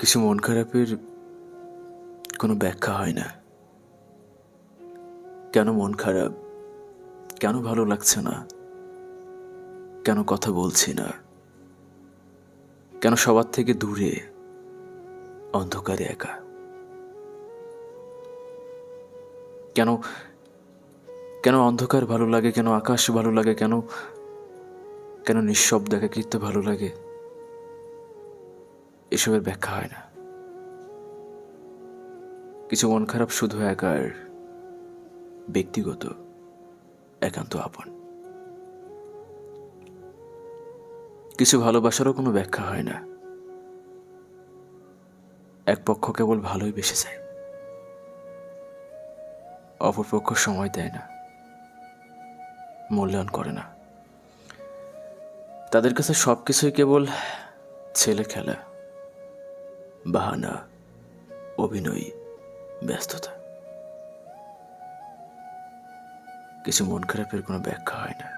কিছু মন খারাপের কোনো ব্যাখ্যা হয় না। কেন মন খারাপ, কেন ভালো লাগছে না, কেন কথা বলছি না, কেন সবার থেকে দূরে অন্ধকারে একা, কেন কেন অন্ধকার ভালো লাগে, কেন আকাশ ভালো লাগে, কেন কেন নিঃশব্দ একাকিত্ব ভালো লাগে, এসবের ব্যাখ্যা হয় না। কিছু মন খারাপ শুধু একার, ব্যক্তিগত, একান্ত আপন। কিছু ভালোবাসারও কোনো ব্যাখ্যা হয় না। এক পক্ষ কেবল ভালোই বেসে যায়, অপর পক্ষ সময় দেয় না, মূল্যায়ন করে না। তাদের কাছে সবকিছুই কেবল ছেলে খেলা, বাহানা, অভিনয়, ব্যস্ততা। কিছু মন খারাপের কোনো ব্যাখ্যা হয় না।